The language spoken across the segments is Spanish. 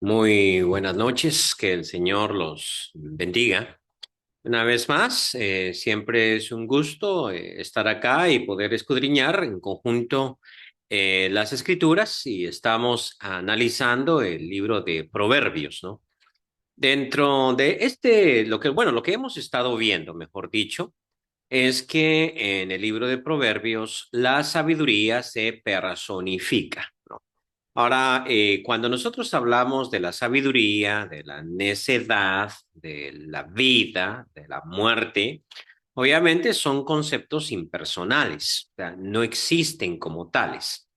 Muy buenas noches, que el Señor los bendiga. Una vez más, siempre es un gusto estar acá y poder escudriñar en conjunto las escrituras y estamos analizando el libro de Proverbios, ¿no? Dentro de lo que hemos estado viendo, mejor dicho, es que en el libro de Proverbios la sabiduría se personifica. Ahora, cuando nosotros hablamos de la sabiduría, de la necedad, de la vida, de la muerte, obviamente son conceptos impersonales, o sea, no existen como tales.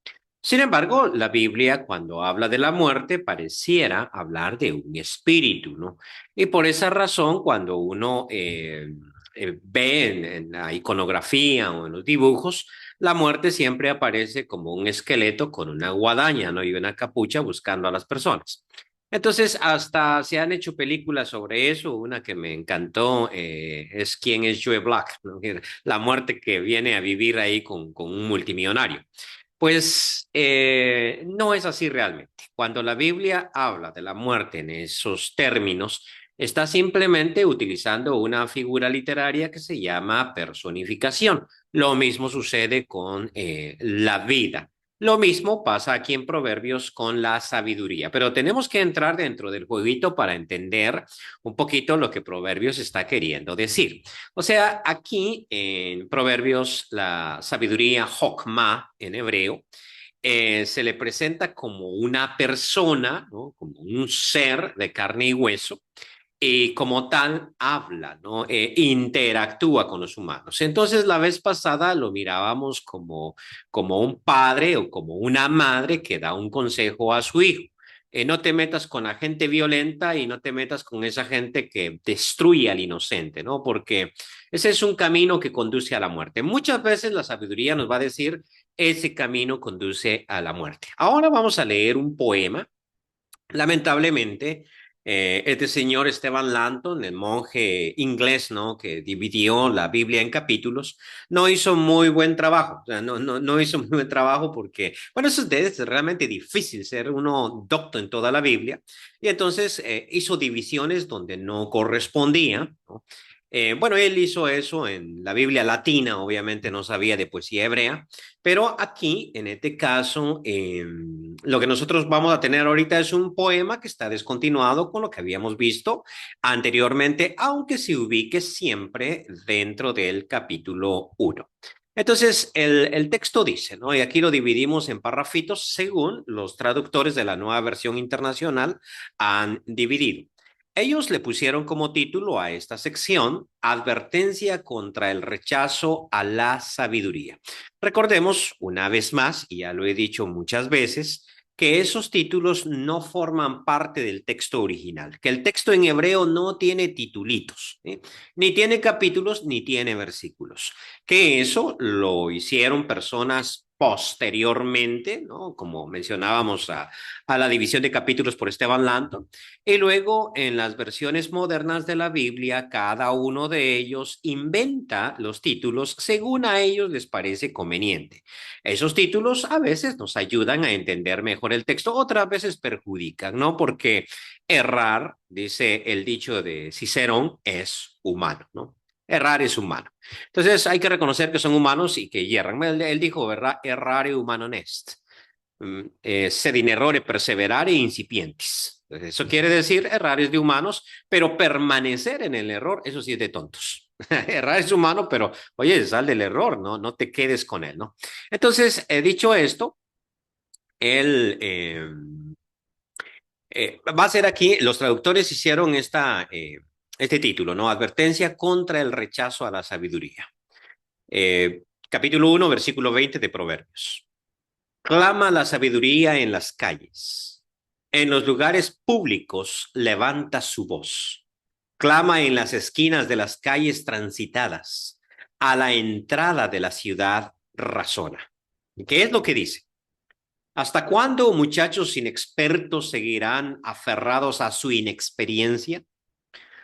Sin embargo, la Biblia, cuando habla de la muerte, pareciera hablar de un espíritu, ¿no? Y por esa razón, cuando uno ve en la iconografía o en los dibujos, la muerte siempre aparece como un esqueleto con una guadaña, ¿no? Y una capucha buscando a las personas. Entonces, hasta se han hecho películas sobre eso. Una que me encantó es ¿Quién es Joe Black? ¿No? La muerte que viene a vivir ahí con un multimillonario. Pues no es así realmente. Cuando la Biblia habla de la muerte en esos términos, está simplemente utilizando una figura literaria que se llama personificación. Lo mismo sucede con la vida. Lo mismo pasa aquí en Proverbios con la sabiduría, pero tenemos que entrar dentro del jueguito para entender un poquito lo que Proverbios está queriendo decir. O sea, aquí en Proverbios la sabiduría, Jokma en hebreo, se le presenta como una persona, ¿no? Como un ser de carne y hueso, y como tal habla, ¿no? Interactúa con los humanos. Entonces, la vez pasada lo mirábamos como un padre o como una madre que da un consejo a su hijo. No te metas con la gente violenta y no te metas con esa gente que destruye al inocente, ¿no? Porque ese es un camino que conduce a la muerte. Muchas veces la sabiduría nos va a decir, ese camino conduce a la muerte. Ahora vamos a leer un poema. Lamentablemente, este señor Esteban Lanton, el monje inglés, ¿no? Que dividió la Biblia en capítulos, no hizo muy buen trabajo. O sea, no hizo muy buen trabajo porque, bueno, es realmente difícil ser uno docto en toda la Biblia. Y entonces hizo divisiones donde no correspondía, ¿no? Bueno, él hizo eso en la Biblia latina, obviamente no sabía de poesía hebrea, pero aquí, en este caso, lo que nosotros vamos a tener ahorita es un poema que está descontinuado con lo que habíamos visto anteriormente, aunque se ubique siempre dentro del capítulo uno. Entonces, el texto dice, ¿no? Y aquí lo dividimos en parrafitos según los traductores de la nueva versión internacional han dividido. Ellos le pusieron como título a esta sección Advertencia contra el rechazo a la sabiduría. Recordemos una vez más, y ya lo he dicho muchas veces, que esos títulos no forman parte del texto original, que el texto en hebreo no tiene titulitos, ¿eh? Ni tiene capítulos, ni tiene versículos, que eso lo hicieron personas posteriormente, ¿no? Como mencionábamos a la división de capítulos por Esteban Lanton, y luego en las versiones modernas de la Biblia, cada uno de ellos inventa los títulos según a ellos les parece conveniente. Esos títulos a veces nos ayudan a entender mejor el texto, otras veces perjudican, ¿no? Porque errar, dice el dicho de Cicerón, es humano, ¿no? Errar es humano. Entonces hay que reconocer que son humanos y que hierran. Él dijo, ¿verdad? Errare humanum est. Sed in errore perseverare incipientis. Eso quiere decir errar es de humanos, pero permanecer en el error, eso sí es de tontos. Errar es humano, pero oye, sal del error, ¿no? No te quedes con él, ¿no? Entonces, dicho esto, él va a ser aquí, los traductores hicieron este título, ¿no? Advertencia contra el rechazo a la sabiduría. Capítulo 1, versículo 20 de Proverbios. Clama la sabiduría en las calles. En los lugares públicos levanta su voz. Clama en las esquinas de las calles transitadas. A la entrada de la ciudad razona. ¿Qué es lo que dice? ¿Hasta cuándo muchachos inexpertos seguirán aferrados a su inexperiencia?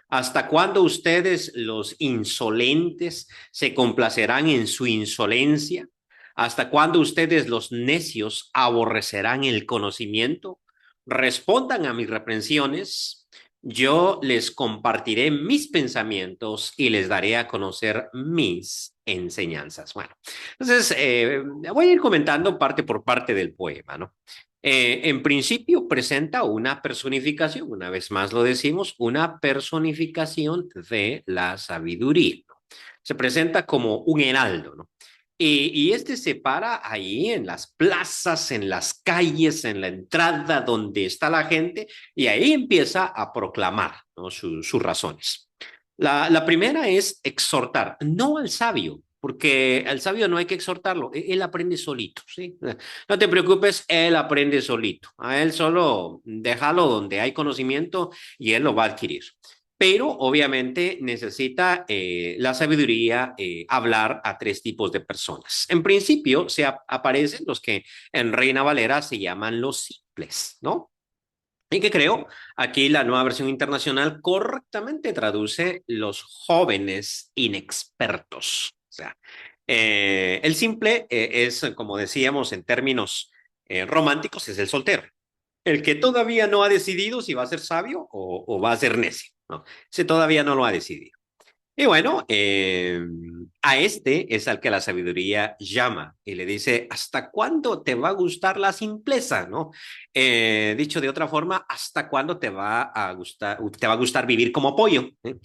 ¿Hasta cuándo ustedes, los insolentes, se complacerán en su insolencia? ¿Hasta cuándo ustedes, los necios, aborrecerán el conocimiento? respondan a mis reprensiones, yo les compartiré mis pensamientos y les daré a conocer mis enseñanzas. Bueno, entonces voy a ir comentando parte por parte del poema, ¿no? En principio presenta una personificación, una vez más lo decimos, una personificación de la sabiduría, ¿no? Se presenta como un heraldo, ¿no? Y este se para ahí en las plazas, en las calles, en la entrada donde está la gente, y ahí empieza a proclamar, ¿no? Sus razones. La primera es exhortar, no al sabio, porque al sabio no hay que exhortarlo, él aprende solito, ¿sí? No te preocupes, él aprende solito. A él solo déjalo donde hay conocimiento y él lo va a adquirir. Pero obviamente necesita la sabiduría hablar a tres tipos de personas. En principio se aparecen los que en Reina Valera se llaman los simples, ¿no? Y que creo, aquí la nueva versión internacional correctamente traduce los jóvenes inexpertos. O sea, el simple es, como decíamos en términos románticos, es el soltero. El que todavía no ha decidido si va a ser sabio o va a ser necio, ¿no? Ese todavía no lo ha decidido. Y bueno, a este es al que la sabiduría llama y le dice, ¿hasta cuándo te va a gustar la simpleza, no? Dicho de otra forma, ¿hasta cuándo te va a gustar vivir como pollo? ¿Eh?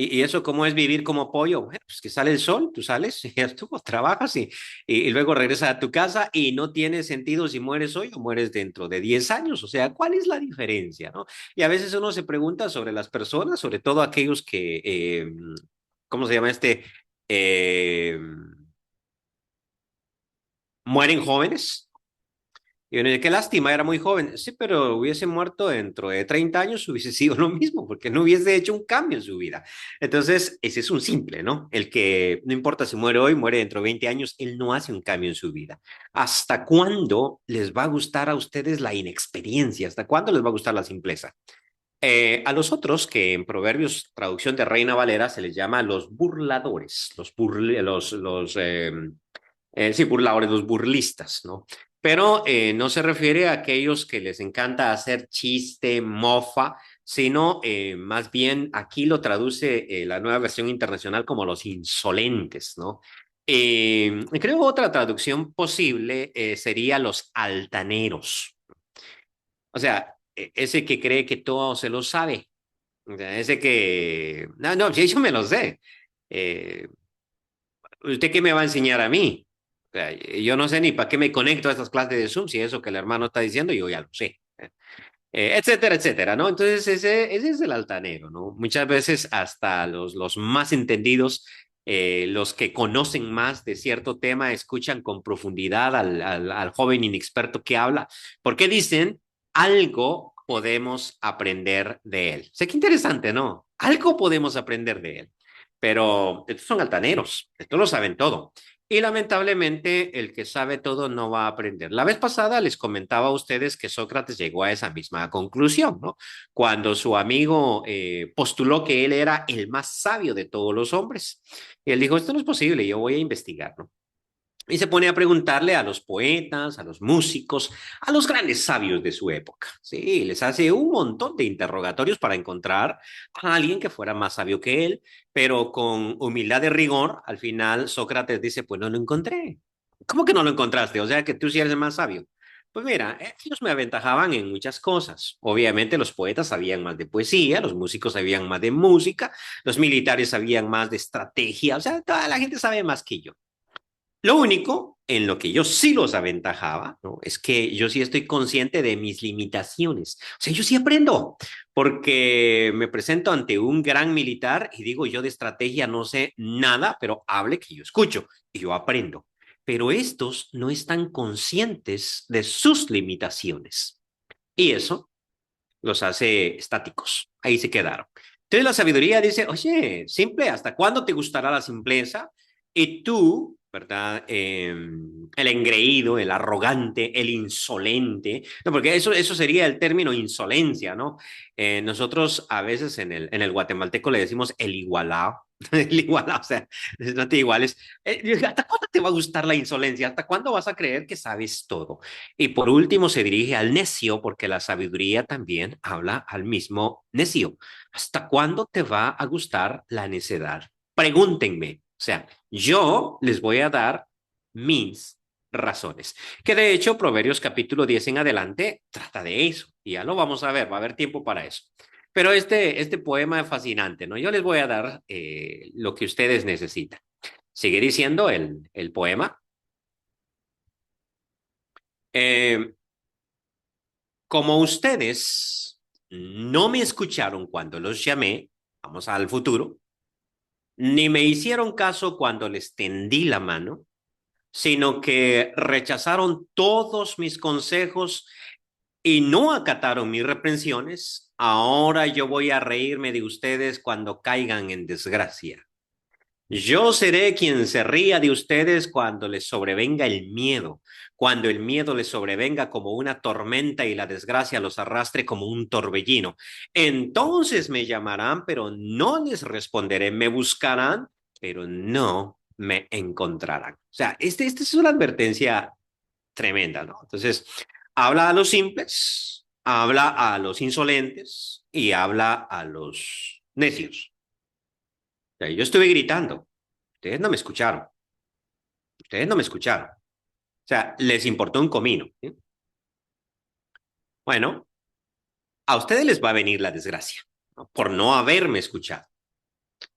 Y eso, ¿cómo es vivir como pollo? Bueno, pues que sale el sol, tú sales, y ya estuvo, trabajas y luego regresas a tu casa y no tiene sentido si mueres hoy o mueres dentro de 10 años. O sea, ¿cuál es la diferencia, no? Y a veces uno se pregunta sobre las personas, sobre todo aquellos que ¿cómo se llama este? Eh, mueren jóvenes. Y uno dice, qué lástima, era muy joven. Sí, pero hubiese muerto dentro de 30 años, hubiese sido lo mismo, porque no hubiese hecho un cambio en su vida. Entonces, ese es un simple, ¿no? El que no importa si muere hoy, muere dentro de 20 años, él no hace un cambio en su vida. ¿Hasta cuándo les va a gustar a ustedes la inexperiencia? ¿Hasta cuándo les va a gustar la simpleza? A los otros, que en Proverbios, traducción de Reina Valera, se les llama los burladores, sí, burladores, los burlistas, ¿no? Pero no se refiere a aquellos que les encanta hacer chiste, mofa, sino más bien aquí lo traduce la nueva versión internacional como los insolentes, ¿no? Creo otra traducción posible sería los altaneros. O sea, ese que cree que todo se lo sabe. O sea, ese que... No, no, sí, yo me lo sé. Eh, ¿Usted qué me va a enseñar a mí? O sea, yo no sé ni para qué me conecto a estas clases de Zoom, si eso que el hermano está diciendo, yo ya lo sé. Etcétera, etcétera, ¿no? Entonces, ese es el altanero, ¿no? Muchas veces hasta los más entendidos, los que conocen más de cierto tema, escuchan con profundidad al joven inexperto que habla, porque dicen, algo podemos aprender de él. O sea, qué interesante, ¿no? Algo podemos aprender de él. Pero estos son altaneros, estos lo saben todo. Y lamentablemente el que sabe todo no va a aprender. La vez pasada les comentaba a ustedes que Sócrates llegó a esa misma conclusión, ¿no? Cuando su amigo postuló que él era el más sabio de todos los hombres. Y él dijo, esto no es posible, yo voy a investigar, ¿no? Y se pone a preguntarle a los poetas, a los músicos, a los grandes sabios de su época. Sí, les hace un montón de interrogatorios para encontrar a alguien que fuera más sabio que él, pero con humildad de rigor, al final Sócrates dice, pues no lo encontré. ¿Cómo que no lo encontraste? O sea, que tú sí eres el más sabio. Pues mira, ellos me aventajaban en muchas cosas. Obviamente los poetas sabían más de poesía, los músicos sabían más de música, los militares sabían más de estrategia, o sea, toda la gente sabe más que yo. Lo único en lo que yo sí los aventajaba, ¿no? Es que yo sí estoy consciente de mis limitaciones. O sea, yo sí aprendo, porque me presento ante un gran militar y digo, yo de estrategia no sé nada, pero hable que yo escucho y yo aprendo. Pero estos no están conscientes de sus limitaciones. Y eso los hace estáticos. Ahí se quedaron. Entonces la sabiduría dice, oye, simple, ¿hasta cuándo te gustará la simpleza? Y tú, ¿verdad? El engreído, el arrogante, el insolente, no, porque eso sería el término insolencia, ¿no? Nosotros a veces en el guatemalteco le decimos el igualado, Igual, o sea, no te iguales. ¿Hasta cuándo te va a gustar la insolencia? ¿Hasta cuándo vas a creer que sabes todo? Y por último se dirige al necio, porque la sabiduría también habla al mismo necio. ¿Hasta cuándo te va a gustar la necedad? Pregúntenme. O sea, yo les voy a dar mis razones. Que de hecho, Proverbios capítulo 10 en adelante trata de eso. Y ya lo vamos a ver, va a haber tiempo para eso. Pero este poema es fascinante, ¿no? Yo les voy a dar lo que ustedes necesitan. Sigue diciendo el poema. Eh, Como ustedes no me escucharon cuando los llamé, vamos al futuro, ni me hicieron caso cuando les tendí la mano, sino que rechazaron todos mis consejos y no acataron mis reprensiones, ahora yo voy a reírme de ustedes cuando caigan en desgracia. Yo seré quien se ría de ustedes cuando les sobrevenga el miedo, cuando el miedo les sobrevenga como una tormenta y la desgracia los arrastre como un torbellino. Entonces me llamarán, pero no les responderé. Me buscarán, pero no me encontrarán. O sea, esta es una advertencia tremenda, ¿no? Entonces, habla a los simples, habla a los insolentes y habla a los necios. O sea, yo estuve gritando. Ustedes no me escucharon. Ustedes no me escucharon. O sea, les importó un comino. ¿Sí? Bueno, a ustedes les va a venir la desgracia, ¿no? Por no haberme escuchado.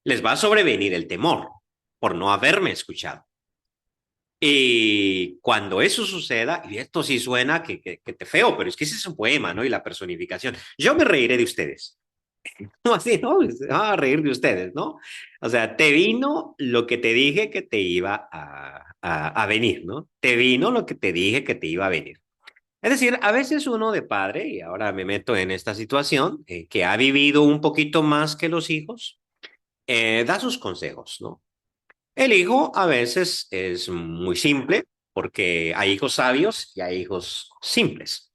Les va a sobrevenir el temor por no haberme escuchado. Y cuando eso suceda, y esto sí suena que te feo, pero es que ese es un poema, ¿no? Y la personificación. Yo me reiré de ustedes. No, así, ¿no? Se van a reír de ustedes, ¿no? O sea, te vino lo que te dije que te iba a venir, ¿no? Te vino lo que te dije que te iba a venir. Es decir, a veces uno de padre, y ahora me meto en esta situación, que ha vivido un poquito más que los hijos, da sus consejos, ¿no? El hijo a veces es muy simple, porque hay hijos sabios y hay hijos simples.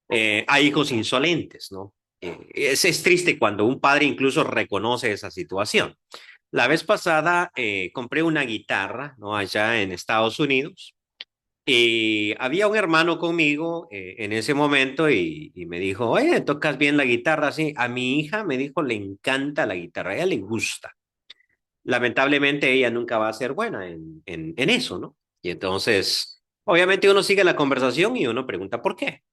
Hay hijos insolentes, ¿no? Es triste cuando un padre incluso reconoce esa situación. La vez pasada compré una guitarra, ¿no? Allá en Estados Unidos. Y había un hermano conmigo en ese momento y me dijo, oye, tocas bien la guitarra, sí. A mi hija me dijo, le encanta la guitarra, a ella le gusta. Lamentablemente ella nunca va a ser buena en eso, ¿no? Y entonces, obviamente uno sigue la conversación y uno pregunta por qué.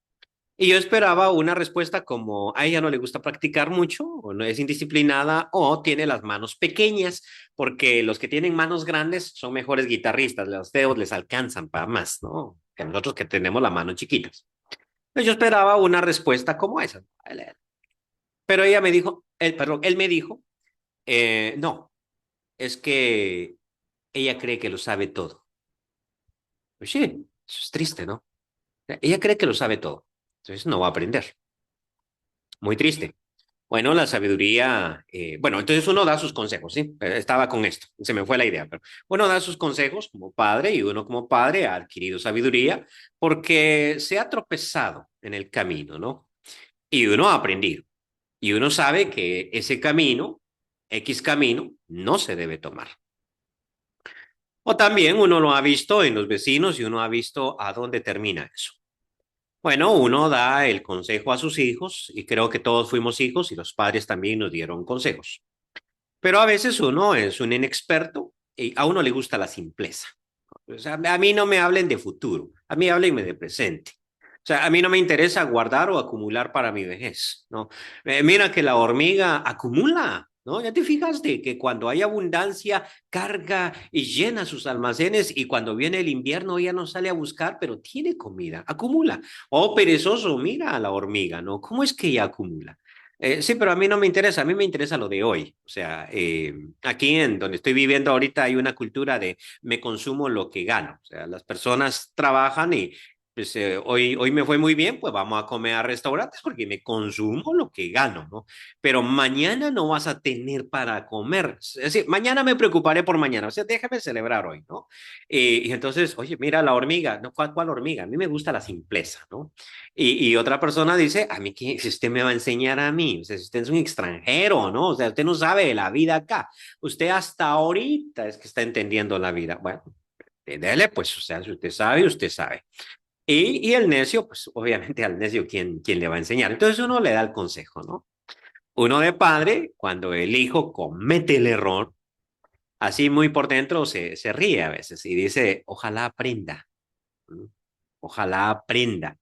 Y yo esperaba una respuesta como a ella no le gusta practicar mucho, o no es indisciplinada, o tiene las manos pequeñas, porque los que tienen manos grandes son mejores guitarristas, los dedos les alcanzan para más, ¿no? Que nosotros que tenemos las manos chiquitas. Pues yo esperaba una respuesta como esa. Pero ella me dijo, perdón, él me dijo, no, es que ella cree que lo sabe todo. Pues sí, eso es triste, ¿no? Ella cree que lo sabe todo, entonces no va a aprender. Muy triste. Bueno, la sabiduría, bueno, entonces uno da sus consejos, ¿sí? Estaba con esto, se me fue la idea, pero uno da sus consejos como padre y uno como padre ha adquirido sabiduría porque se ha tropezado en el camino, ¿no? Y uno ha aprendido y uno sabe que ese camino, X camino, no se debe tomar. O también uno lo ha visto en los vecinos y uno ha visto a dónde termina eso. Bueno, uno da el consejo a sus hijos y creo que todos fuimos hijos y los padres también nos dieron consejos. Pero a veces uno es un inexperto y a uno le gusta la simpleza. O sea, a mí no me hablen de futuro, a mí háblenme de presente. O sea, a mí no me interesa guardar o acumular para mi vejez, ¿no? Mira que la hormiga acumula, ¿no? Ya te fijaste que cuando hay abundancia, carga y llena sus almacenes y cuando viene el invierno ella no sale a buscar, pero tiene comida, acumula. Oh, perezoso, mira a la hormiga, ¿no? ¿Cómo es que ella acumula? Sí, pero a mí no me interesa, a mí me interesa lo de hoy. O sea, aquí en donde estoy viviendo ahorita hay una cultura de me consumo lo que gano. O sea, las personas trabajan y pues hoy me fue muy bien, pues vamos a comer a restaurantes porque me consumo lo que gano, ¿no? Pero mañana no vas a tener para comer. Es decir, mañana me preocuparé por mañana, o sea, déjame celebrar hoy, ¿no? Y entonces, oye, mira la hormiga, ¿no? ¿Cuál hormiga? A mí me gusta la simpleza, ¿no? Y otra persona dice, a mí, ¿qué? Si usted me va a enseñar a mí, o sea, si usted es un extranjero, ¿no? O sea, usted no sabe de la vida acá. Usted hasta ahorita es que está entendiendo la vida. Bueno, dele, pues, o sea, si usted sabe, usted sabe. Y el necio, pues obviamente al necio, ¿quién le va a enseñar? Entonces uno le da el consejo, ¿no? Uno de padre, cuando el hijo comete el error, así muy por dentro se ríe a veces y dice, ojalá aprenda, ¿no? Ojalá aprenda.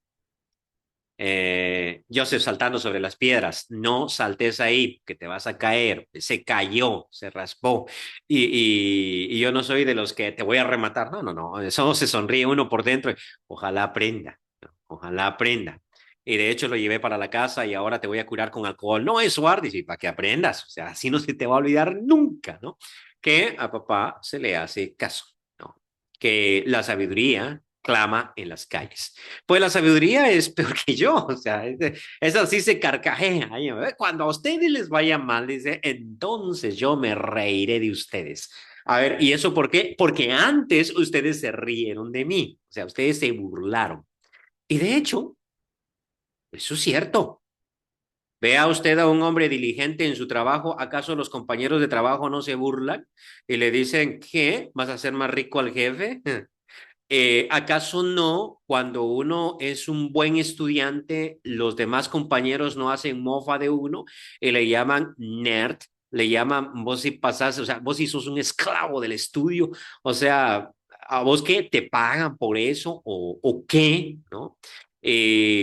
Joseph saltando sobre las piedras, no saltes ahí, que te vas a caer. Se cayó, se raspó. Y yo no soy de los que te voy a rematar. No, no, no. Eso se sonríe uno por dentro. Ojalá aprenda, ¿no? Ojalá aprenda. Y de hecho lo llevé para la casa y ahora te voy a curar con alcohol. No, eso, Ardis, y para que aprendas. O sea, así no se te va a olvidar nunca, ¿no? Que a papá se le hace caso, ¿no? Que la sabiduría clama en las calles. Pues la sabiduría es peor que yo, o sea, es así se carcajea. Cuando a ustedes les vaya mal, dice, entonces yo me reiré de ustedes. A ver, ¿y eso por qué? Porque antes ustedes se rieron de mí, o sea, ustedes se burlaron. Y de hecho, eso es cierto. Vea usted a un hombre diligente en su trabajo, ¿acaso los compañeros de trabajo no se burlan y le dicen, ¿qué? ¿Vas a hacer más rico al jefe? ¿Acaso no, cuando uno es un buen estudiante, los demás compañeros no hacen mofa de uno y le llaman nerd, le llaman vos si pasás, o sea, vos si sos un esclavo del estudio, o sea, ¿a vos qué te pagan por eso o qué? ¿No?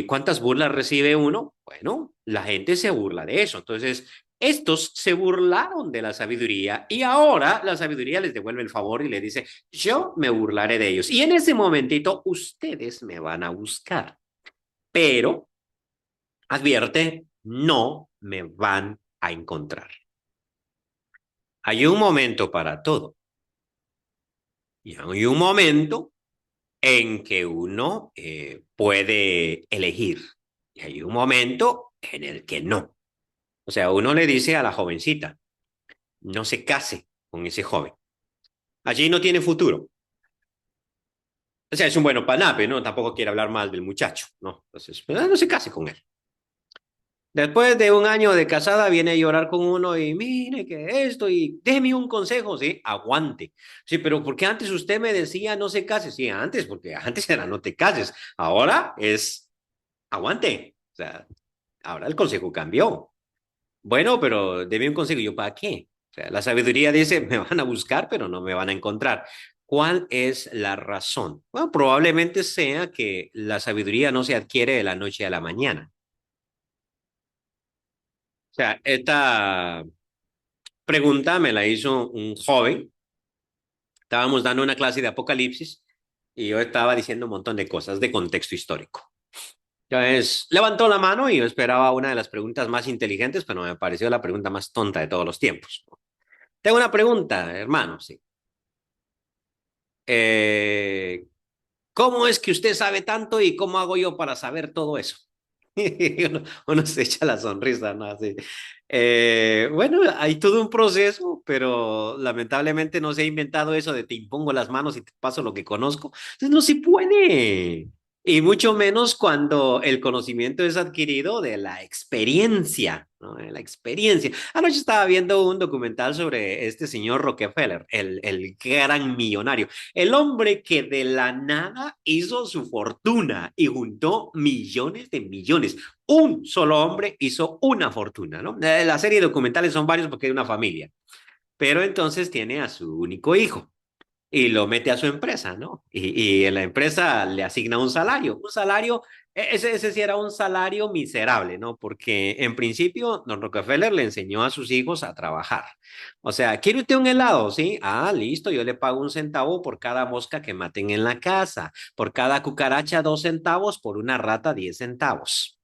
¿Cuántas burlas recibe uno? Bueno, la gente se burla de eso. Entonces, estos se burlaron de la sabiduría y ahora la sabiduría les devuelve el favor y le dice, yo me burlaré de ellos. Y en ese momentito ustedes me van a buscar, pero advierte, no me van a encontrar. Hay un momento para todo y hay un momento en que uno puede elegir y hay un momento en el que no. O sea, uno le dice a la jovencita, no se case con ese joven. Allí no tiene futuro. O sea, es un bueno panape, ¿no? Tampoco quiere hablar mal del muchacho, ¿no? Entonces, pues, no se case con él. Después de un año de casada, viene a llorar con uno y mire que esto y déjeme un consejo, sí, aguante. Sí, pero ¿por qué antes usted me decía no se case? Sí, antes, porque antes era no te cases. Ahora es aguante. O sea, ahora el consejo cambió. Bueno, pero deme un consejo. ¿Yo para qué? O sea, la sabiduría dice, me van a buscar, pero no me van a encontrar. ¿Cuál es la razón? Bueno, probablemente sea que la sabiduría no se adquiere de la noche a la mañana. O sea, esta pregunta me la hizo un joven. Estábamos dando una clase de Apocalipsis y yo estaba diciendo un montón de cosas de contexto histórico. Entonces, levantó la mano y yo esperaba una de las preguntas más inteligentes, pero me pareció la pregunta más tonta de todos los tiempos. Tengo una pregunta, hermano, sí. Eh, ¿Cómo es que usted sabe tanto y cómo hago yo para saber todo eso? Uno se echa la sonrisa, ¿no? Así. Bueno, hay todo un proceso, pero lamentablemente no se ha inventado eso de te impongo las manos y te paso lo que conozco. Entonces no se puede. Y mucho menos cuando el conocimiento es adquirido de la experiencia, ¿no? De la experiencia. Anoche estaba viendo un documental sobre este señor Rockefeller, el gran millonario. El hombre que de la nada hizo su fortuna y juntó millones de millones. Un solo hombre hizo una fortuna, ¿no? La serie de documentales son varios porque hay una familia, pero entonces tiene a su único hijo y lo mete a su empresa, ¿no? Y en la empresa le asigna un salario, ese sí era un salario miserable, ¿no? Porque en principio don Rockefeller le enseñó a sus hijos a trabajar. O sea, ¿quiere usted un helado? Sí, ah, listo, yo le pago 1 centavo por cada mosca que maten en la casa, por cada cucaracha 2 centavos, por una rata 10 centavos.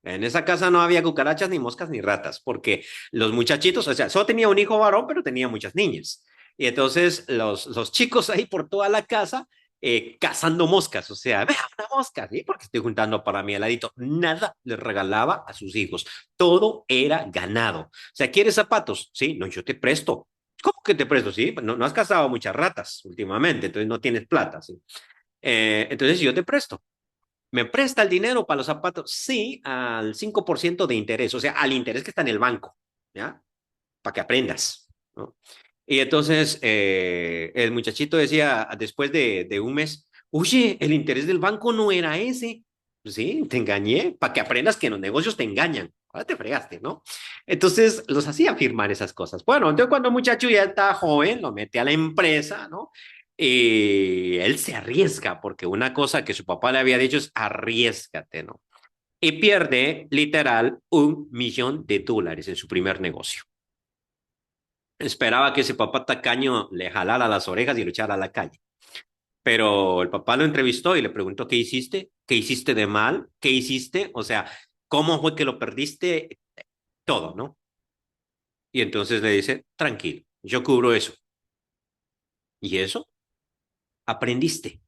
En esa casa no había cucarachas, ni moscas, ni ratas, porque los muchachitos, o sea, solo tenía un hijo varón, pero tenía muchas niñas. Y entonces los chicos ahí por toda la casa cazando moscas, o sea, vea una mosca, ¿sí? Porque estoy juntando para mi heladito. Nada le regalaba a sus hijos, todo era ganado. O sea, ¿quieres zapatos? Sí, no, yo te presto. ¿Cómo que te presto? Sí, no, no has cazado muchas ratas últimamente, entonces no tienes plata, ¿sí? Entonces yo te presto. ¿Me presta el dinero para los zapatos? Sí, al 5% de interés, o sea, al interés que está en el banco, ¿ya? Para que aprendas, ¿no? Y entonces el muchachito decía después de un mes, oye, el interés del banco no era ese. Pues sí, te engañé, para que aprendas que en los negocios te engañan. Ahora te fregaste, ¿no? Entonces los hacía firmar esas cosas. Bueno, entonces cuando el muchacho ya está joven, lo mete a la empresa, ¿no? Y él se arriesga, porque una cosa que su papá le había dicho es arriesgate, ¿no? Y pierde literal $1 millón en su primer negocio. Esperaba que ese papá tacaño le jalara las orejas y lo echara a la calle. Pero el papá lo entrevistó y le preguntó, ¿qué hiciste? ¿Qué hiciste de mal? ¿Qué hiciste? O sea, ¿cómo fue que lo perdiste? Todo, ¿no? Y entonces le dice, tranquilo, yo cubro eso. ¿Y eso? Aprendiste.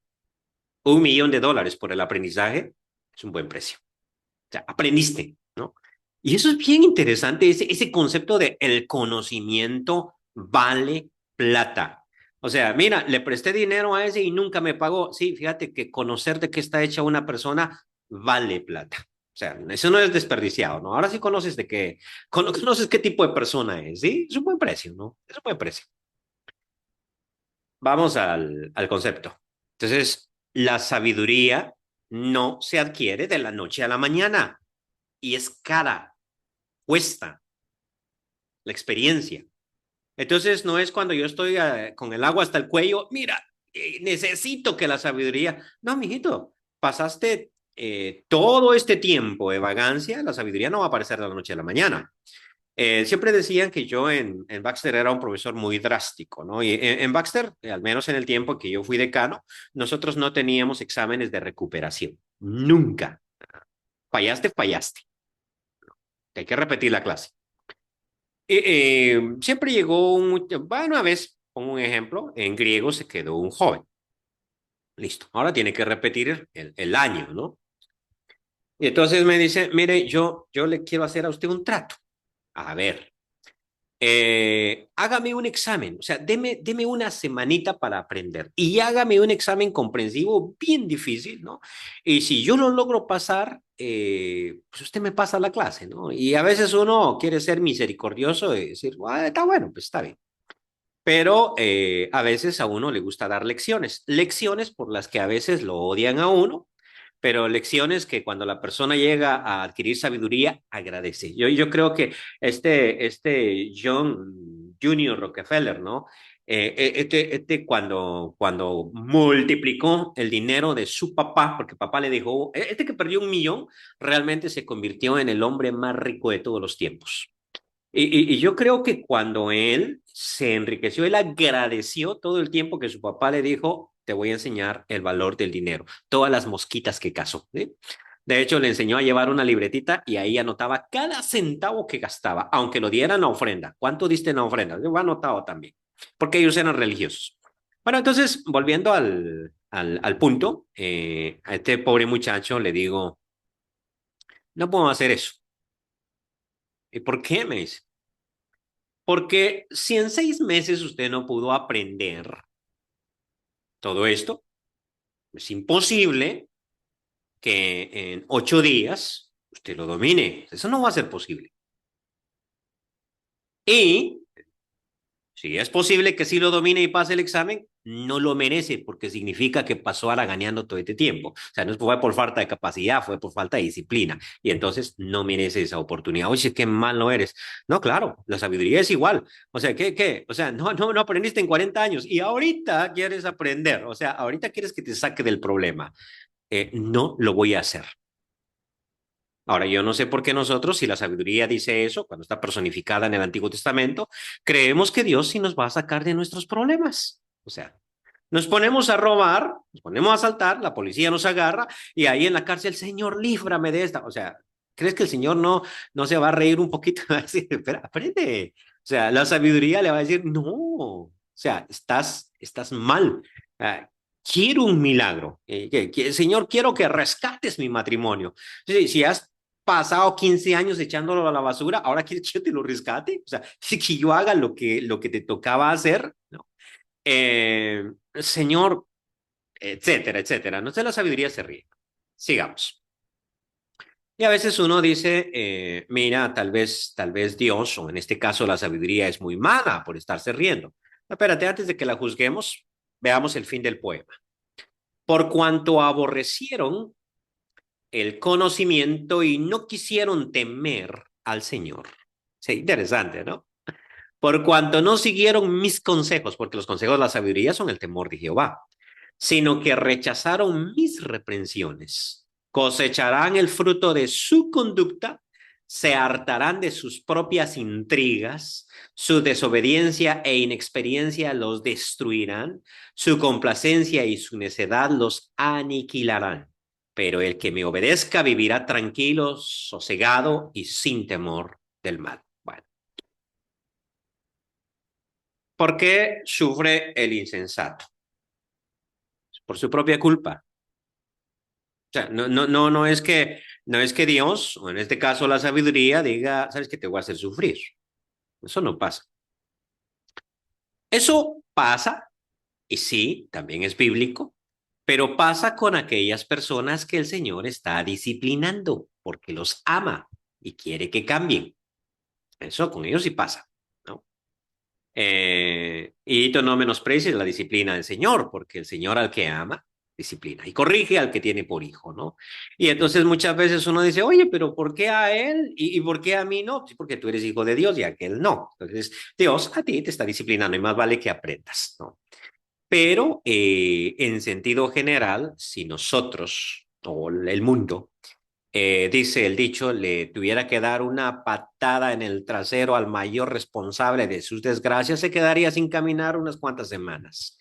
$1 millón por el aprendizaje es un buen precio. O sea, aprendiste, ¿no? Y eso es bien interesante, ese concepto de el conocimiento vale plata. O sea, mira, le presté dinero a ese y nunca me pagó. Sí, fíjate que conocer de qué está hecha una persona vale plata. O sea, eso no es desperdiciado, ¿no? Ahora sí conoces de qué, conoces qué tipo de persona es, ¿sí? Es un buen precio, ¿no? Es un buen precio. Vamos al concepto. Entonces, la sabiduría no se adquiere de la noche a la mañana y es cara, cuesta la experiencia. Entonces, no es cuando yo estoy con el agua hasta el cuello, mira, necesito que la sabiduría. No, mijito, pasaste todo este tiempo de vagancia, la sabiduría no va a aparecer de la noche a la mañana. Siempre decían que yo en Baxter era un profesor muy drástico, ¿no? Y en Baxter, al menos en el tiempo que yo fui decano, nosotros no teníamos exámenes de recuperación. Nunca. Fallaste, fallaste. Hay que repetir la clase. Siempre llegó bueno, a veces, pongo un ejemplo, en griego se quedó un joven. Listo. Ahora tiene que repetir el año, ¿no? Y entonces me dice, mire, yo le quiero hacer a usted un trato. A ver, hágame un examen, o sea, deme una semanita para aprender y hágame un examen comprensivo bien difícil, ¿no? Y si yo lo logro pasar, pues usted me pasa la clase, ¿no? Y a veces uno quiere ser misericordioso y decir, "Ah, está bueno, pues está bien". Pero a veces a uno le gusta dar lecciones, lecciones por las que a veces lo odian a uno, pero lecciones que cuando la persona llega a adquirir sabiduría, agradece. Yo creo que este John Junior Rockefeller, ¿no? Cuando multiplicó el dinero de su papá, porque papá le dijo, que perdió 1 millón, realmente se convirtió en el hombre más rico de todos los tiempos. Y yo creo que cuando él se enriqueció, él agradeció todo el tiempo que su papá le dijo, te voy a enseñar el valor del dinero, todas las mosquitas que cazó, ¿sí? De hecho, le enseñó a llevar una libretita y ahí anotaba cada centavo que gastaba, aunque lo dieran a ofrenda. ¿Cuánto diste en la ofrenda? Yo anotado también, porque ellos eran religiosos. Bueno, entonces, volviendo al punto, a este pobre muchacho le digo, no puedo hacer eso. ¿Y por qué? Me dice. Porque si en 6 meses usted no pudo aprender todo esto, es imposible que en 8 días usted lo domine. Eso no va a ser posible. Y si es posible que sí lo domine y pase el examen, no lo merece porque significa que pasó haraganeando todo este tiempo. O sea, no fue por falta de capacidad, fue por falta de disciplina. Y entonces no merece esa oportunidad. Oye, qué mal no eres. No, claro, la sabiduría es igual. O sea, ¿qué? O sea, no aprendiste en 40 años y ahorita quieres aprender. O sea, ahorita quieres que te saque del problema. No lo voy a hacer. Ahora, yo no sé por qué nosotros, si la sabiduría dice eso, cuando está personificada en el Antiguo Testamento, creemos que Dios sí nos va a sacar de nuestros problemas. O sea, nos ponemos a robar, nos ponemos a asaltar, la policía nos agarra y ahí en la cárcel, Señor, líbrame de esta. O sea, ¿crees que el Señor no se va a reír un poquito? Va a decir, espera, aprende. O sea, la sabiduría le va a decir, no, o sea, estás mal. quiero un milagro. Señor, quiero que rescates mi matrimonio. Si has pasado 15 años echándolo a la basura, ahora quieres que yo te lo rescate. O sea, que yo haga lo que te tocaba hacer, ¿no? Señor, etcétera, etcétera. No sé, la sabiduría se ríe. Sigamos. Y a veces uno dice, mira, tal vez Dios, o en este caso la sabiduría, es muy mala por estarse riendo. Espérate, antes de que la juzguemos, veamos el fin del poema. Por cuanto aborrecieron el conocimiento y no quisieron temer al Señor. Sí, interesante, ¿no? Por cuanto no siguieron mis consejos, porque los consejos de la sabiduría son el temor de Jehová, sino que rechazaron mis reprensiones, cosecharán el fruto de su conducta, se hartarán de sus propias intrigas, su desobediencia e inexperiencia los destruirán, su complacencia y su necedad los aniquilarán. Pero el que me obedezca vivirá tranquilo, sosegado y sin temor del mal. Bueno, ¿por qué sufre el insensato? Por su propia culpa. O sea, no es que Dios, o en este caso la sabiduría, diga, sabes que te voy a hacer sufrir. Eso no pasa. Eso pasa, y sí, también es bíblico, pero pasa con aquellas personas que el Señor está disciplinando porque los ama y quiere que cambien. Eso con ellos sí pasa, ¿no? Y tú no menosprecies la disciplina del Señor, porque el Señor al que ama, disciplina y corrige al que tiene por hijo, ¿no? Y entonces muchas veces uno dice, oye, pero ¿por qué a él y por qué a mí no? Pues porque tú eres hijo de Dios y aquel no. Entonces, Dios a ti te está disciplinando y más vale que aprendas, ¿no? Pero en sentido general, si nosotros o el mundo dice el dicho, le tuviera que dar una patada en el trasero al mayor responsable de sus desgracias, se quedaría sin caminar unas cuantas semanas.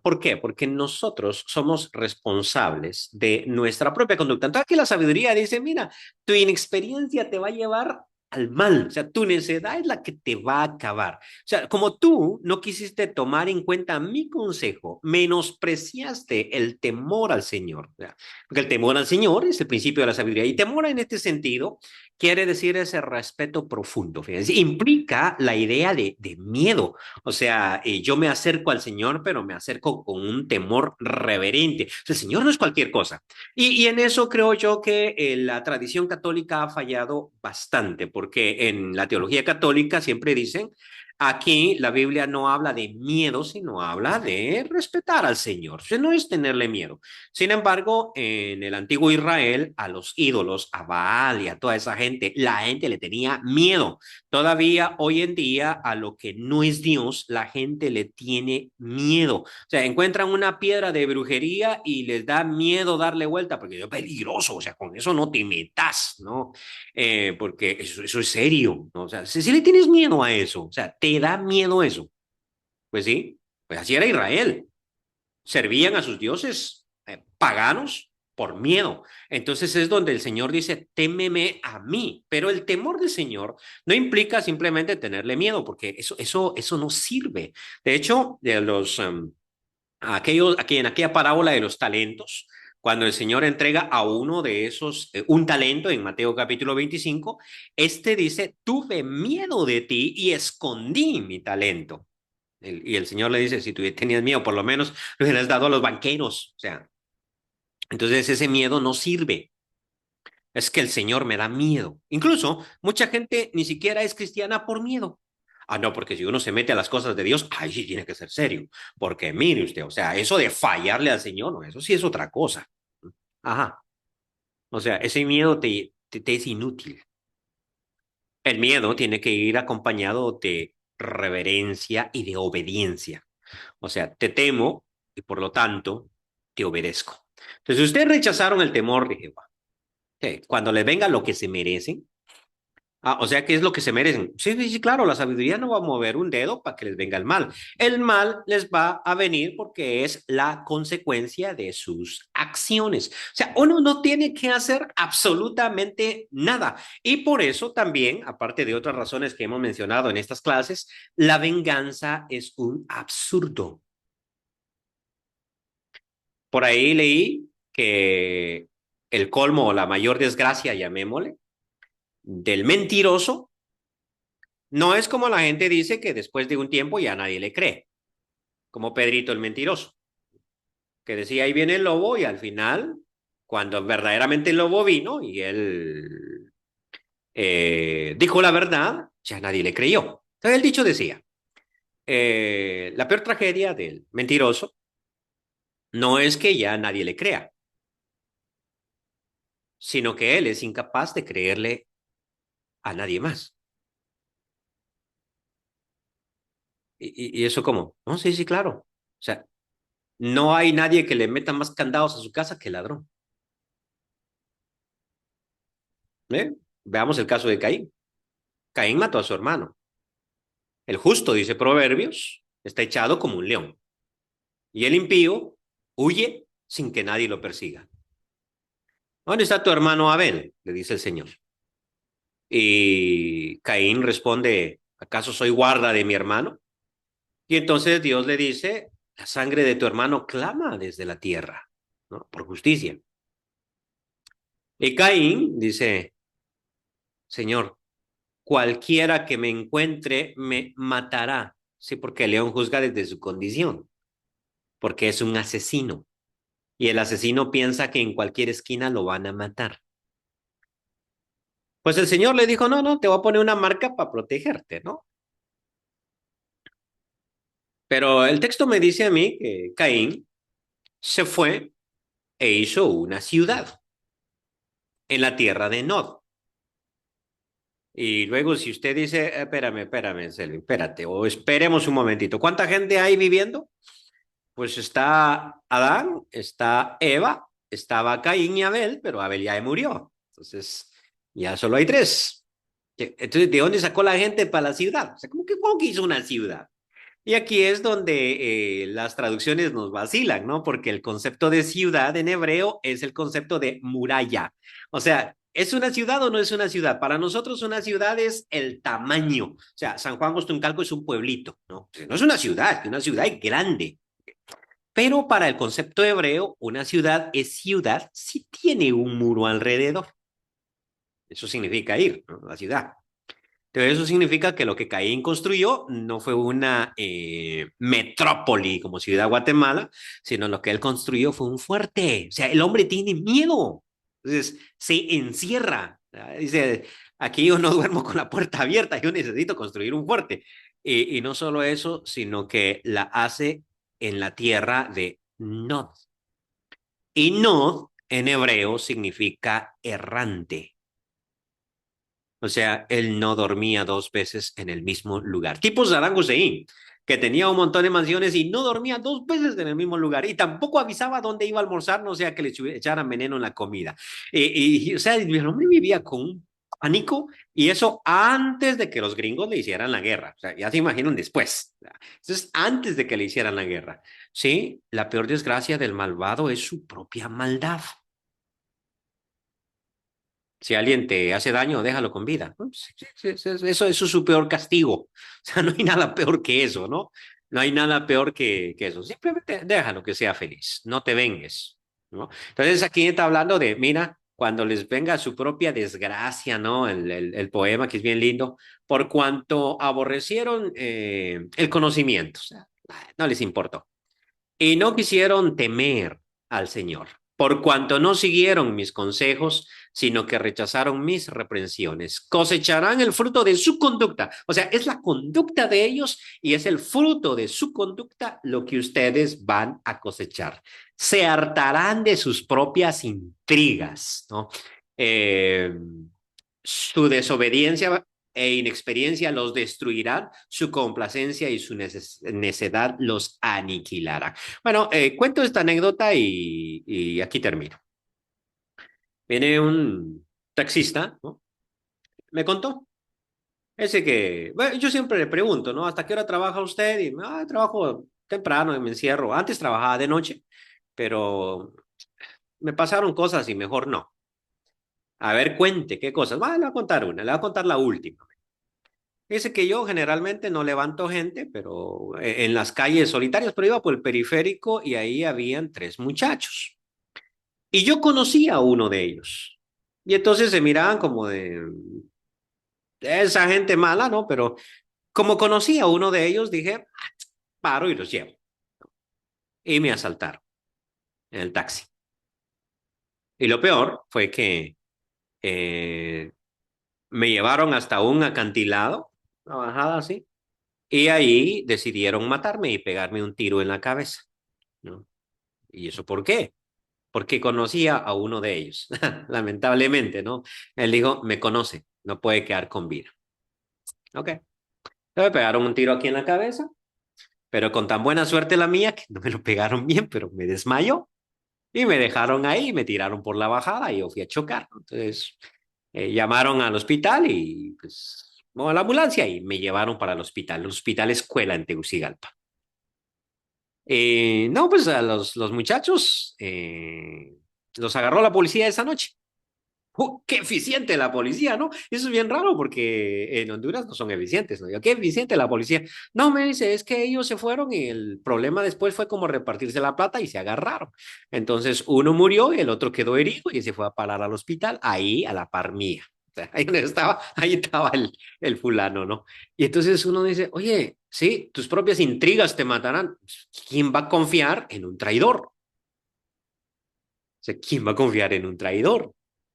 ¿Por qué? Porque nosotros somos responsables de nuestra propia conducta. Entonces aquí la sabiduría dice, mira, tu inexperiencia te va a llevar al mal, o sea, tu necedad es la que te va a acabar. O sea, como tú no quisiste tomar en cuenta mi consejo, menospreciaste el temor al Señor, o sea, porque el temor al Señor es el principio de la sabiduría y temor en este sentido quiere decir ese respeto profundo, fíjense, implica la idea de miedo. O sea, yo me acerco al Señor, pero me acerco con un temor reverente. O sea, el Señor no es cualquier cosa. Y en eso creo yo que la tradición católica ha fallado bastante, porque en la teología católica siempre dicen, aquí la Biblia no habla de miedo, sino habla de respetar al Señor. O sea, no es tenerle miedo. Sin embargo, en el antiguo Israel, a los ídolos, a Baal y a toda esa gente, la gente le tenía miedo. Todavía hoy en día a lo que no es Dios, la gente le tiene miedo. O sea, encuentran una piedra de brujería y les da miedo darle vuelta porque es peligroso. O sea, con eso no te metas, ¿no? Porque eso es serio, ¿no? O sea, si le tienes miedo a eso, o sea, te da miedo eso. Pues sí, pues así era Israel. Servían a sus dioses paganos por miedo. Entonces es donde el Señor dice, témeme a mí. Pero el temor del Señor no implica simplemente tenerle miedo, porque eso no sirve. De hecho, de en aquella parábola de los talentos, cuando el Señor entrega a uno de esos un talento en Mateo capítulo 25, este dice, tuve miedo de ti y escondí mi talento. Y el Señor le dice, si tú tenías miedo, por lo menos lo hubieras dado a los banqueros. O sea, entonces ese miedo no sirve. Es que el Señor me da miedo. Incluso mucha gente ni siquiera es cristiana por miedo. Ah, no, porque si uno se mete a las cosas de Dios, ahí sí tiene que ser serio. Porque mire usted, o sea, eso de fallarle al Señor, no, eso sí es otra cosa. Ajá. O sea, ese miedo te es inútil. El miedo tiene que ir acompañado de reverencia y de obediencia. O sea, te temo y por lo tanto te obedezco. Entonces, ustedes rechazaron el temor de Jehová. Cuando les venga lo que se merecen, o sea, ¿qué es lo que se merecen? Sí, sí, sí, claro, la sabiduría no va a mover un dedo para que les venga el mal. El mal les va a venir porque es la consecuencia de sus acciones. O sea, uno no tiene que hacer absolutamente nada. Y por eso también, aparte de otras razones que hemos mencionado en estas clases, la venganza es un absurdo. Por ahí leí que el colmo o la mayor desgracia, llamémosle, del mentiroso, no es como la gente dice que después de un tiempo ya nadie le cree, como Pedrito el mentiroso, que decía ahí viene el lobo y al final, cuando verdaderamente el lobo vino y él dijo la verdad, ya nadie le creyó. Entonces el dicho decía, la peor tragedia del mentiroso no es que ya nadie le crea, sino que él es incapaz de creerle a nadie más. ¿Y eso cómo? No, sí, sí, claro. O sea, no hay nadie que le meta más candados a su casa que el ladrón. ¿Eh? Veamos el caso de Caín. Caín mató a su hermano. El justo, dice Proverbios, está echado como un león. Y el impío huye sin que nadie lo persiga. ¿Dónde está tu hermano Abel? Le dice el Señor. Y Caín responde, ¿acaso soy guarda de mi hermano? Y entonces Dios le dice, la sangre de tu hermano clama desde la tierra, ¿no? Por justicia. Y Caín dice, Señor, cualquiera que me encuentre me matará. Sí, porque el león juzga desde su condición, porque es un asesino. Y el asesino piensa que en cualquier esquina lo van a matar. Pues el Señor le dijo, no, no, te voy a poner una marca para protegerte, ¿no? Pero el texto me dice a mí que Caín se fue e hizo una ciudad en la tierra de Nod. Y luego si usted dice, espérame, Selvin, espérate, o esperemos un momentito, ¿cuánta gente hay viviendo? Pues está Adán, está Eva, estaba Caín y Abel, pero Abel ya murió. Entonces, ya solo hay tres. Entonces, ¿de dónde sacó la gente para la ciudad? O sea, ¿cómo que hizo una ciudad? Y aquí es donde las traducciones nos vacilan, ¿no? Porque el concepto de ciudad en hebreo es el concepto de muralla. O sea, ¿es una ciudad o no es una ciudad? Para nosotros una ciudad es el tamaño. O sea, San Juan Ostuncalco es un pueblito, ¿no? No es una ciudad es grande. Pero para el concepto hebreo, una ciudad es ciudad si tiene un muro alrededor. Eso significa ir, ¿no? La ciudad. Entonces eso significa que lo que Caín construyó no fue una metrópoli como Ciudad Guatemala, sino lo que él construyó fue un fuerte. O sea, el hombre tiene miedo. Entonces se encierra. Dice, aquí yo no duermo con la puerta abierta, yo necesito construir un fuerte. Y no solo eso, sino que la hace en la tierra de Nod. Y Nod en hebreo significa errante. O sea, él no dormía dos veces en el mismo lugar. Tipo Saddam Hussein, que tenía un montón de mansiones y no dormía dos veces en el mismo lugar. Y tampoco avisaba dónde iba a almorzar, no sea que le echaran veneno en la comida. O sea, el hombre vivía con un pánico y eso antes de que los gringos le hicieran la guerra. O sea, ya se imaginan después. Eso es antes de que le hicieran la guerra. Sí, la peor desgracia del malvado es su propia maldad. Si alguien te hace daño, déjalo con vida. ¿No? Eso es su peor castigo. O sea, no hay nada peor que eso, ¿no? No hay nada peor que eso. Simplemente déjalo que sea feliz. No te vengues, ¿no? Entonces aquí está hablando de, mira, cuando les venga su propia desgracia, ¿no? El poema que es bien lindo, por cuanto aborrecieron el conocimiento, o sea, no les importó y no quisieron temer al Señor, por cuanto no siguieron mis consejos, sino que rechazaron mis reprensiones. Cosecharán el fruto de su conducta. O sea, es la conducta de ellos y es el fruto de su conducta lo que ustedes van a cosechar. Se hartarán de sus propias intrigas, ¿no? Eh, su desobediencia e inexperiencia los destruirán, su complacencia y su necedad los aniquilará. Bueno, cuento esta anécdota y aquí termino. Viene un taxista, ¿no? Me contó. Ese que, bueno, yo siempre le pregunto, ¿no? ¿Hasta qué hora trabaja usted? Y, trabajo temprano y me encierro. Antes trabajaba de noche, pero me pasaron cosas y mejor no. A ver, cuente, ¿qué cosas? Le voy a contar una, le voy a contar la última. Dice que yo generalmente no levanto gente, pero en las calles solitarias, pero iba por el periférico y ahí habían tres muchachos. Y yo conocía a uno de ellos. Y entonces se miraban como de esa gente mala, ¿no? Pero como conocía a uno de ellos, dije, paro y los llevo. Y me asaltaron en el taxi. Y lo peor fue que eh, me llevaron hasta un acantilado, una bajada así, y ahí decidieron matarme y pegarme un tiro en la cabeza, ¿no? ¿Y eso por qué? Porque conocía a uno de ellos, lamentablemente, ¿no? Él dijo, me conoce, no puede quedar con vida. Ok. Me pegaron un tiro aquí en la cabeza, pero con tan buena suerte la mía que no me lo pegaron bien, pero me desmayó y me dejaron ahí y me tiraron por la bajada y yo fui a chocar. Entonces llamaron al hospital y pues, bueno, a la ambulancia y me llevaron para el hospital escuela en Tegucigalpa. No, pues a los muchachos los agarró la policía esa noche. ¡Qué eficiente la policía! ¿No? Eso es bien raro porque en Honduras no son eficientes, ¿no? Yo, qué eficiente la policía. No, me dice, es que ellos se fueron y el problema después fue como repartirse la plata y se agarraron. Entonces uno murió y el otro quedó herido y se fue a parar al hospital, ahí a la par mía. O sea, ahí estaba el fulano, ¿no? Y entonces uno dice, oye, sí, tus propias intrigas te matarán. ¿Quién va a confiar en un traidor? O sea, ¿quién va a confiar en un traidor?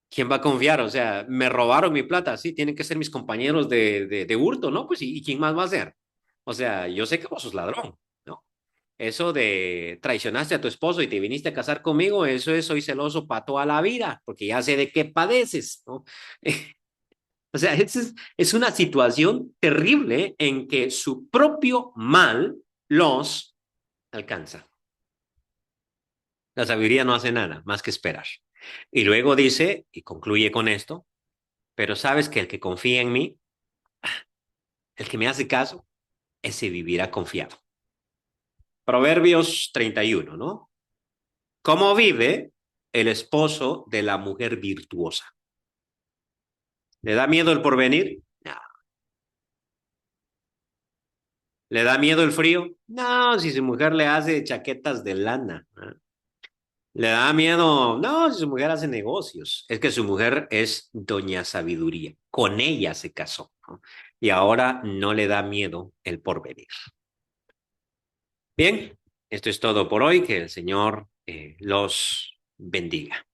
¿Quién va a confiar? O sea, me robaron mi plata, sí, tienen que ser mis compañeros de hurto, ¿no? Pues, ¿y quién más va a ser? O sea, yo sé que vos sos ladrón, ¿no? Eso de traicionaste a tu esposo y te viniste a casar conmigo, eso es, soy celoso para toda la vida, porque ya sé de qué padeces, ¿no? O sea, es una situación terrible en que su propio mal los alcanza. La sabiduría no hace nada más que esperar. Y luego dice, y concluye con esto, pero sabes que el que confía en mí, el que me hace caso, ese vivirá confiado. Proverbios 31, ¿no? ¿Cómo vive el esposo de la mujer virtuosa? ¿Le da miedo el porvenir? No. ¿Le da miedo el frío? No, si su mujer le hace chaquetas de lana. ¿No? ¿Le da miedo? No, si su mujer hace negocios. Es que su mujer es doña sabiduría. Con ella se casó, ¿no? Y ahora no le da miedo el porvenir. Bien, esto es todo por hoy. Que el Señor los bendiga.